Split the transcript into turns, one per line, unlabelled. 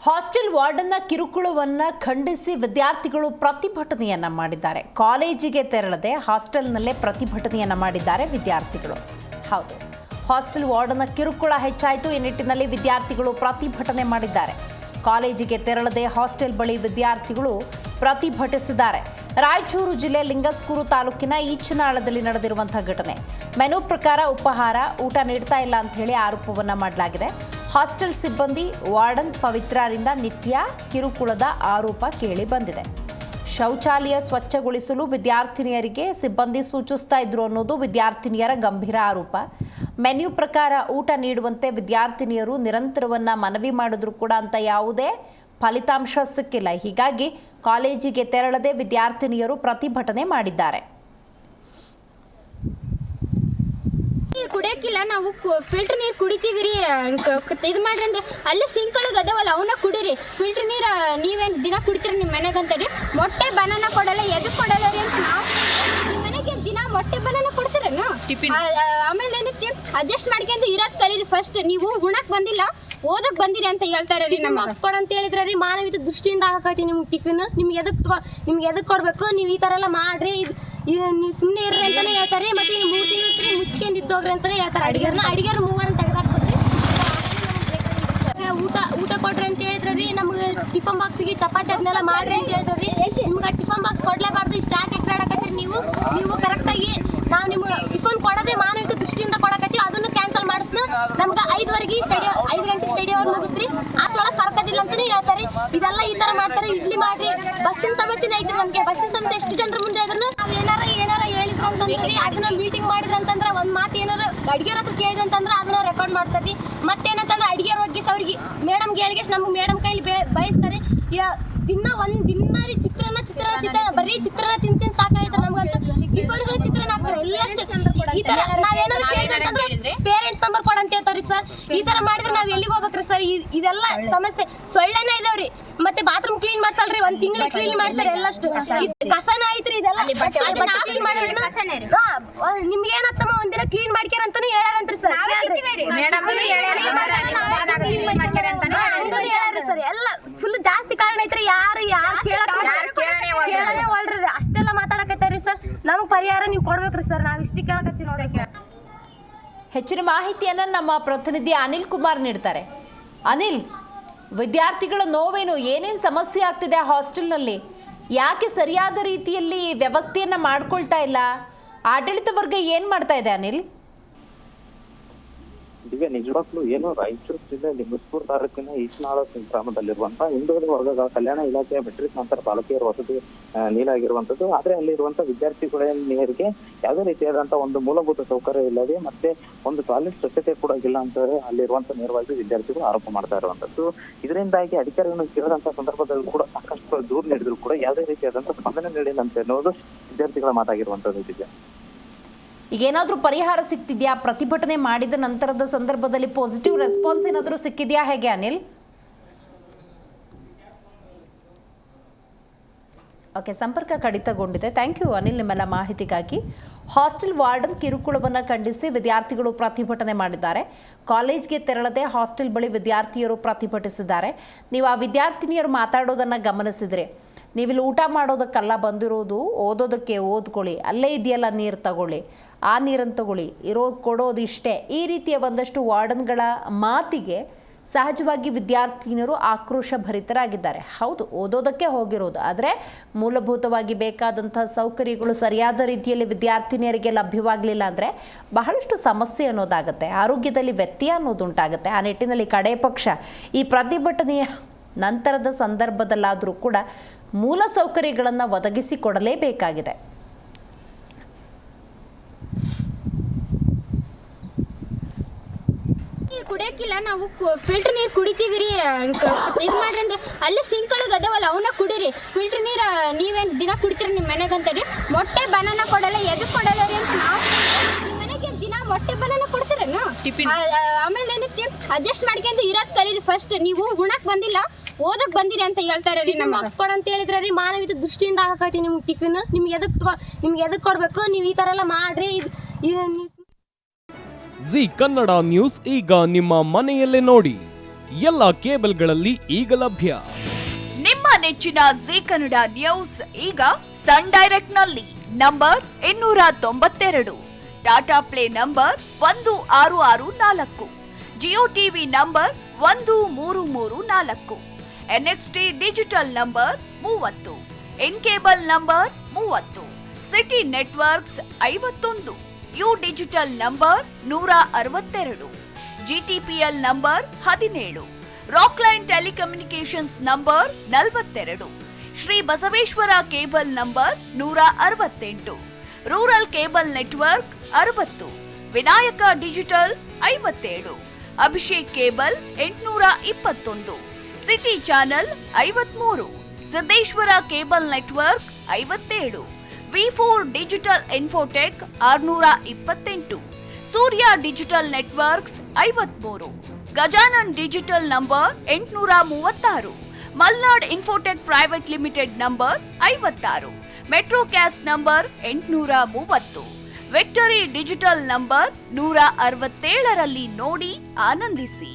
Hostel ವಾರ್ಡನ್ನ ಕಿರುಕುಳವನ್ನ ಖಂಡಿಸಿ ವಿದ್ಯಾರ್ಥಿಗಳು ಪ್ರತಿಭಟನೆಯನ್ನ ಮಾಡಿದ್ದಾರೆ. ಕಾಲೇಜಿಗೆ ತೆರಳದೆ ಹಾಸ್ಟೆಲ್ನಲ್ಲೇ ಪ್ರತಿಭಟನೆಯನ್ನ ಮಾಡಿದ್ದಾರೆ ವಿದ್ಯಾರ್ಥಿಗಳು. ಹೌದು, ಹಾಸ್ಟೆಲ್ ವಾರ್ಡನ್ನ ಕಿರುಕುಳ ಹೆಚ್ಚಾಯಿತು. ಈ ನಿಟ್ಟಿನಲ್ಲಿ ವಿದ್ಯಾರ್ಥಿಗಳು ಪ್ರತಿಭಟನೆ ಮಾಡಿದ್ದಾರೆ. ಕಾಲೇಜಿಗೆ ತೆರಳದೆ ಹಾಸ್ಟೆಲ್ ಬಳಿ ವಿದ್ಯಾರ್ಥಿಗಳು ಪ್ರತಿಭಟಿಸಿದ್ದಾರೆ. ರಾಯಚೂರು ಜಿಲ್ಲೆ ಲಿಂಗಸ್ಕೂರು ತಾಲೂಕಿನ ಈಚನಾಳದಲ್ಲಿ ನಡೆದಿರುವಂತಹ ಘಟನೆ. ಮೆನು ಪ್ರಕಾರ ಉಪಹಾರ ಊಟ ನೀಡ್ತಾ ಇಲ್ಲ ಅಂತ ಹೇಳಿ ಆರೋಪವನ್ನ ಮಾಡಲಾಗಿದೆ. ಹಾಸ್ಟೆಲ್ ಸಿಬ್ಬಂದಿ ವಾರ್ಡನ್ ಪವಿತ್ರರಿಂದ ನಿತ್ಯ ಕಿರುಕುಳದ ಆರೋಪ ಕೇಳಿ ಬಂದಿದೆ. ಶೌಚಾಲಯ ಸ್ವಚ್ಛಗೊಳಿಸಲು ವಿದ್ಯಾರ್ಥಿನಿಯರಿಗೆ ಸಿಬ್ಬಂದಿ ಸೂಚಿಸ್ತಾ ಇದ್ರು ಅನ್ನೋದು ವಿದ್ಯಾರ್ಥಿನಿಯರ ಗಂಭೀರ ಆರೋಪ. ಮೆನ್ಯೂ ಪ್ರಕಾರ ಊಟ ನೀಡುವಂತೆ ವಿದ್ಯಾರ್ಥಿನಿಯರು ನಿರಂತರವನ್ನ ಮನವಿ ಮಾಡಿದ್ರು ಕೂಡ ಅಂತ ಯಾವುದೇ ಫಲಿತಾಂಶ ಸಿಕ್ಕಿಲ್ಲ. ಹೀಗಾಗಿ ಕಾಲೇಜಿಗೆ ತೆರಳದೆ ವಿದ್ಯಾರ್ಥಿನಿಯರು ಪ್ರತಿಭಟನೆ ಮಾಡಿದ್ದಾರೆ.
ನೀರು ಕುಡಿಯಕ್ಕಿಲ್ಲ, ನಾವು ಫಿಲ್ಟರ್ ನೀರು ಕುಡಿತೀವಿ ರೀ. ಇದು ಮಾಡ್ರಿ ಅಂದ್ರೆ ಅಲ್ಲೇ ಸಿಂಕ್ ಒಳಗೆ ಅದಾವಲ್ಲ ಅವನ್ನ ಕುಡೀರಿ. ಫಿಲ್ಟರ್ ನೀರು ನೀವೇನು ದಿನ ಕುಡಿತೀರಿ ನಿಮ್ಮ ಮನೆಗೆ ಅಂತೇಳಿ. ಮೊಟ್ಟೆ ಬನಾನ ಕೊಡಲ್ಲ, ಎದಕ್ಕೆ ಕೊಡಲ್ಲ ರೀ ಅಂತ ನಾವು ನಿಮ್ಮ ಮನೆಗೆ ದಿನ ಮೊಟ್ಟೆ ಬನಾನ ಕೊಡ್ತೀರೇನು? ಆಮೇಲೆ ಏನೈತಿ ಅಡ್ಜಸ್ಟ್ ಮಾಡ್ಕೊಂಡು ಇರೋದು ಕಲೀರಿ. ಫಸ್ಟ್ ನೀವು ಉಣಕ್ ಬಂದಿಲ್ಲ, ಓದಕ್ ಬಂದಿರಿ ಅಂತ ಹೇಳ್ತಾರೆ ರೀ. ನಮ್ಮ
ಮಾರ್ಕ್ಸ್ ಕೊಡ ಅಂತ ಹೇಳಿದ್ರೆ ರೀ ಮಾನವೀಯತೆ ದೃಷ್ಟಿಯಿಂದ ಆಗಕೈತಿ ನಿಮ್ಗೆ ಟಿಫಿನ್. ನಿಮ್ಗೆ ಎದಕ್ಕೆ ಕೊಡ್ಬೇಕು, ನೀವು ಈ ಥರ ಎಲ್ಲ ಮಾಡ್ರಿ, ನೀವು ಸುಮ್ಮನೆ ಇರ್ರಿ ಅಂತಾನೆ ಹೇಳ್ತಾರೆ. ಮತ್ತೆ 3 ತಿಂಗಳು ಮುಚ್ಕೊಂಡು ಇದ್ದೋಗ್ರಿ ಅಂತಾನೆ ಹೇಳ್ತಾರೆ. ಅಡಿಗೆರು ಮೂವರನ್ನ ತೆಗೆದಾಕ್ಬಿಟ್ರಿ. ಊಟ ಕೊಡ್ರಿ ಅಂತ ಹೇಳಿದ್ರೆ ರೀ ನಮ್ಗೆ ಟಿಫನ್ ಬಾಕ್ಸಿಗೆ ಚಪಾತಿ ಅದನ್ನೆಲ್ಲ ಮಾಡ್ರಿ ಅಂತ ಹೇಳಿದ್ರೆ ರೀ ನಿಮ್ಗೆ ಟಿಫನ್ ಬಾಕ್ಸ್ ಕೊಡ್ಲೇಬಾರ್ದು. ಇಷ್ಟ ಯಾಕೆ ಎಕರಾಡಕತ್ತೀರಿ ನೀವು ಕರೆಕ್ಟಾಗಿ ನಾವು ನಿಮ್ಗೆ ಟಿಫನ್ ಕೊಡೋದೇ ಮಾನವೀಯತೆ ದೃಷ್ಟಿಯಿಂದ ಕೊಡಕತ್ತೀವಿ. ಅದನ್ನು ಕ್ಯಾನ್ಸಲ್ ಮಾಡಿಸ್ನ ನಮ್ಗೆ 5 ಗಂಟೆ ಸ್ಟಡಿ ಅವರ್ ಮುಗಿಸ್ರಿ, ಅಷ್ಟೊಳಗೆ ಕರ್ಕೋದಿಲ್ಲ ಅಂತಾನೆ ಹೇಳ್ತಾರೆ. ಇದೆಲ್ಲ ಈ ಥರ ಮಾಡ್ತಾರೆ. ಇಡ್ಲಿ ಮಾಡ್ರಿ. ಬಸ್ಸಿನ ಸಮಸ್ಯೆನೇ ಐತ್ರಿ ನಮಗೆ. ಬಸ್ಸಿನ ಸಮಸ್ಯೆ ಎಷ್ಟು ಜನರ ಮುಂದೆ ಅದನ್ನು ನಾವು ಏನಾರ ಹೇಳಿದ್ರು ಅಂತಂದ್ರೆ ಅದನ್ನ ಮೀಟಿಂಗ್ ಮಾಡಿದ್ರೆ ಅಂತಂದ್ರೆ ಒಂದು ಮಾತು ಏನಾರ ಅಡಿಗೆರ ಹತ್ರ ಕೇಳಿದ್ರೆ ಅಂತಂದ್ರೆ ಅದನ್ನ ರೆಕಾರ್ಡ್ ಮಾಡ್ತಾರೆ. ಮತ್ತೇನಂತಂದ್ರೆ ಅಡಿಗೆ ಬಗ್ಗೆ ಅವ್ರಿಗೆ ಮೇಡಮ್ಗೆ ಹೇಳಿಗೆ ನಮ್ಗೆ ಮೇಡಮ್ ಕೈಲಿ ಬಯಸ್ತಾರೆ. ದಿನ ರೀ ಚಿತ್ರಾನ್ನ ಬರೀ ಚಿತ್ರಾನ್ನ ತಿಂದು ಸಾಕಾಯ್ತಾರೆ ನಮ್ಗಂತೂ. ಟಿಫನ್ಗಳು ಚಿತ್ರಾನ್ನ ಹಾಕ್ತಾರೆ ಎಲ್ಲಷ್ಟು. ಈ ತರ ನಾವೇನಾದ್ರು ಕೇಳಿದ್ರೆ ಪೇರೆಂಟ್ಸ್ ನಂಬರ್ ಕೊಡ ಅಂತ ಹೇಳ್ತಾರೆ ಸರ್. ಈ ತರ ಮಾಡಿದ್ರೆ ನಾವ್ ಎಲ್ಲಿಗೆ ಹೋಗ್ಬೇಕ್ರಿ ಸರ್? ಇದೆಲ್ಲ ಸಮಸ್ಯೆ. ಸೊಳ್ಳೆನ ಇದಾವ್ರಿ. ಮತ್ತೆ ಬಾತ್ರೂಮ್ ಕ್ಲೀನ್ ಮಾಡ್ಸಲ್ರಿ, 1 ತಿಂಗಳು ಕ್ಲೀನ್ ಮಾಡ್ತಾರೆ ಎಲ್ಲಷ್ಟು. ಕಸನ ಐತ್ರಿ. ಇದೆಲ್ಲ ನಿಮ್ಗೆ ಏನತ್ತಮ್ಮ ಒಂದಿನ ಕ್ಲೀನ್ ಮಾಡ್ಕ್ಯಾರ ಅಂತಾನು ಹೇಳ್ಯಾರಂತ್ರಿ ಸರ್. ಸರ್ ಎಲ್ಲ ಫುಲ್ ಜಾಸ್ತಿ ಕಾರಣ ಐತ್ರಿ. ಯಾರು ಕೇಳನೇ ಒಳ್ರಿ. ಅಷ್ಟೆಲ್ಲ ಮಾತಾಡಕತ್ತೀರಿ ಸರ್. ನಮ್ಗೆ ಪರಿಹಾರ ನೀವು ಕೊಡ್ಬೇಕ್ರಿ ಸರ್. ನಾವ್ ಇಷ್ಟ ಕೇಳಕತ್ತೀವಿ ನೋಡಿ.
ಹೆಚ್ಚಿನ ಮಾಹಿತಿಯನ್ನು ನಮ್ಮ ಪ್ರತಿನಿಧಿ ಅನಿಲ್ ಕುಮಾರ್ ನೀಡ್ತಾರೆ. ಅನಿಲ್, ವಿದ್ಯಾರ್ಥಿಗಳ ನೋವೇನು, ಏನೇನು ಸಮಸ್ಯೆ ಆಗ್ತಿದೆ ಹಾಸ್ಟೆಲ್ನಲ್ಲಿ? ಯಾಕೆ ಸರಿಯಾದ ರೀತಿಯಲ್ಲಿ ವ್ಯವಸ್ಥೆಯನ್ನು ಮಾಡ್ಕೊಳ್ತಾ ಇಲ್ಲ? ಆಡಳಿತ ವರ್ಗ ಏನು ಮಾಡ್ತಾ ಇದೆ ಅನಿಲ್?
ಈಗ ನಿಜವಾಗ್ಲೂ ಏನು ರಾಯಚೂರು ಜಿಲ್ಲೆ ಲಿಂಗಸ್ಕೂರು ತಾಲೂಕಿನ ಈಚನಾಳ ಗ್ರಾಮದಲ್ಲಿರುವಂತಹ ಹಿಂದುಳಿದ ವರ್ಗದ ಕಲ್ಯಾಣ ಇಲಾಖೆಯ ಮೆಟ್ರಿಕ್ ನಂತರ ಬಾಲಕಿಯರ ವಸತಿ ನೀಡಲಾಗಿರುವಂತದ್ದು. ಆದ್ರೆ ಅಲ್ಲಿರುವಂತಹ ವಿದ್ಯಾರ್ಥಿಗಳಿಗೆ ಯಾವುದೇ ರೀತಿಯಾದಂತಹ ಒಂದು ಮೂಲಭೂತ ಸೌಕರ್ಯ ಇಲ್ಲದೆ ಮತ್ತೆ ಒಂದು ಟಾಯ್ಲೆಟ್ ಸ್ವಚ್ಛತೆ ಕೂಡ ಇಲ್ಲ ಅಂತ ಅಲ್ಲಿರುವಂತಹ ನೇರವಾಗಿ ವಿದ್ಯಾರ್ಥಿಗಳು ಆರೋಪ ಮಾಡ್ತಾ ಇರುವಂತದ್ದು. ಇದರಿಂದಾಗಿ ಅಧಿಕಾರಿಗಳನ್ನು ಕೇಳಿದಂತಹ ಸಂದರ್ಭದಲ್ಲಿ ಕೂಡ ಸಾಕಷ್ಟು ದೂರು ನೀಡಿದ್ರು ಕೂಡ ಯಾವುದೇ ರೀತಿಯಾದಂತಹ ಸ್ಪಂದನೆ ನೀಡಿಲ್ಲ ಅಂತ ಅನ್ನೋದು ವಿದ್ಯಾರ್ಥಿಗಳ ಮಾತಾಗಿರುವಂತದ್ದು ಇದೆ.
ಈಗ ಏನಾದರೂ ಪರಿಹಾರ ಸಿಕ್ತಿದ್ಯಾ? ಪ್ರತಿಭಟನೆ ಮಾಡಿದ ನಂತರದ ಸಂದರ್ಭದಲ್ಲಿ ಪಾಸಿಟಿವ್ ರೆಸ್ಪಾನ್ಸ್ ಏನಾದರೂ ಸಿಕ್ಕಿದ್ಯಾ? ಹೇಗೆ ಅನಿಲ್? ಓಕೆ, ಸಂಪರ್ಕ ಕಡಿತಗೊಂಡಿದೆ. ಥ್ಯಾಂಕ್ ಯು ಅನಿಲ್ ನಿಮ್ಮೆಲ್ಲ ಮಾಹಿತಿಗಾಗಿ. ಹಾಸ್ಟೆಲ್ ವಾರ್ಡನ್ ಕಿರುಕುಳವನ್ನು ಖಂಡಿಸಿ ವಿದ್ಯಾರ್ಥಿಗಳು ಪ್ರತಿಭಟನೆ ಮಾಡಿದ್ದಾರೆ. ಕಾಲೇಜ್ಗೆ ತೆರಳದೆ ಹಾಸ್ಟೆಲ್ ಬಳಿ ವಿದ್ಯಾರ್ಥಿಯರು ಪ್ರತಿಭಟಿಸಿದ್ದಾರೆ. ನೀವು ಆ ವಿದ್ಯಾರ್ಥಿನಿಯರು ಮಾತಾಡೋದನ್ನು ಗಮನಿಸಿದ್ರೆ, ನೀವಿಲ್ಲಿ ಊಟ ಮಾಡೋದಕ್ಕಲ್ಲ ಬಂದಿರೋದು, ಓದೋದಕ್ಕೆ ಓದ್ಕೊಳ್ಳಿ, ಅಲ್ಲೇ ಇದೆಯಲ್ಲ ನೀರು ತಗೊಳ್ಳಿ, ಆ ನೀರನ್ನು ತಗೊಳ್ಳಿ, ಇರೋದು ಕೊಡೋದು ಇಷ್ಟೇ. ಈ ರೀತಿಯ ಒಂದಷ್ಟು ವಾರ್ಡನ್ಗಳ ಮಾತಿಗೆ ಸಹಜವಾಗಿ ವಿದ್ಯಾರ್ಥಿನಿಯರು ಆಕ್ರೋಶ ಭರಿತರಾಗಿದ್ದಾರೆ. ಹೌದು, ಓದೋದಕ್ಕೆ ಹೋಗಿರೋದು, ಆದರೆ ಮೂಲಭೂತವಾಗಿ ಬೇಕಾದಂಥ ಸೌಕರ್ಯಗಳು ಸರಿಯಾದ ರೀತಿಯಲ್ಲಿ ವಿದ್ಯಾರ್ಥಿನಿಯರಿಗೆ ಲಭ್ಯವಾಗಲಿಲ್ಲ ಅಂದರೆ ಬಹಳಷ್ಟು ಸಮಸ್ಯೆ ಅನ್ನೋದಾಗುತ್ತೆ, ಆರೋಗ್ಯದಲ್ಲಿ ವ್ಯತ್ಯಯ ಅನ್ನೋದುಂಟಾಗುತ್ತೆ. ಆ ನಿಟ್ಟಿನಲ್ಲಿ ಕಡೆ ಪಕ್ಷ ಈ ಪ್ರತಿಭಟನೆಯ ನಂತರದ ಸಂದರ್ಭದಲ್ಲಾದರೂ ಕೂಡ ಮೂಲ ಸೌಕರ್ಯಗಳನ್ನು ಒದಗಿಸಿಕೊಡಲೇಬೇಕಾಗಿದೆ.
ನೀರು ಕುಡಿಯಕ್ಕಿಲ್ಲ, ನಾವು ಫಿಲ್ಟರ್ ನೀರು ಕುಡಿತೀವಿ ರೀ. ಇದು ಮಾಡ್ರಿ ಅಂದ್ರೆ ಅಲ್ಲೇ ಸಿಂಕ್ ಒಳಗೆ ಅದಾವಲ್ಲ ಅವನ್ನ ಕುಡೀರಿ. ಫಿಲ್ಟರ್ ನೀರು ನೀವೇನು ದಿನ ಕುಡಿತೀರಿ ನಿಮ್ಮ ಮನೆಗೆ ಅಂತೇಳಿ. ಮೊಟ್ಟೆ ಬನಾನ ಕೊಡಲ್ಲ, ಎದಕ್ಕೆ ಕೊಡಲ್ಲ ರೀ ಅಂತ ನಾವು ನಿಮ್ಮ ಮನೆಗೆ ದಿನ ಮೊಟ್ಟೆ ಬನಾನ ಕೊಡ್ತೀರೇನು? ಆಮೇಲೆ ಏನೈತಿ ಅಡ್ಜಸ್ಟ್ ಮಾಡ್ಕೊಂಡು ಇರೋದು ಕಲೀರಿ. ಫಸ್ಟ್ ನೀವು ಉಣಕ್ ಬಂದಿಲ್ಲ, ಓದಕ್ ಬಂದಿರಿ ಅಂತ ಹೇಳ್ತಾರೆ ರೀ. ನಮ್ಮ
ಮಾರ್ಕ್ಸ್ ಕೊಡ ಅಂತ ಹೇಳಿದ್ರೆ ರೀ ಮಾನವೀಯತೆ ದೃಷ್ಟಿಯಿಂದ ಆಗಕೈತಿ ನಿಮ್ಗೆ ಟಿಫಿನ್. ನಿಮ್ಗೆ ಎದಕ್ಕೆ ಕೊಡ್ಬೇಕು, ನೀವು ಈ ಥರ ಎಲ್ಲ ಮಾಡ್ರಿ.
ಜಿ ಕನ್ನಡ ನ್ಯೂಸ್ ಈಗ ನಿಮ್ಮ ಮನೆಯಲ್ಲೇ ನೋಡಿ. ಎಲ್ಲ ಕೇಬಲ್ಗಳಲ್ಲಿ ಈಗ ಲಭ್ಯ.
ನಿಮ್ಮ ನೆಚ್ಚಿನ ಜೀ ಕನ್ನಡ ನ್ಯೂಸ್ ಈಗ ಸನ್ ಡೈರೆಕ್ಟ್ ನಲ್ಲಿ number 292, Tata play number 1664, Jio TV number 1334, NXT digital number 30, in cable number 30, city networks 51, U digital number 162, GTPL number 17, Rockline telecommunications number 42, Shri Basaveshwara cable number 168, rural cable network 60, Vinayaka digital 57, Abhishek cable 821, city channel 53, Siddeshwara cable network 57, V4 digital Infotech 628, Surya digital networks 53, Gajanan digital number 836, Malnad Infotech private limited number 56, Metrocast number 830, Victory digital number 167ರಲ್ಲಿ ನೋಡಿ ಆನಂದಿಸಿ.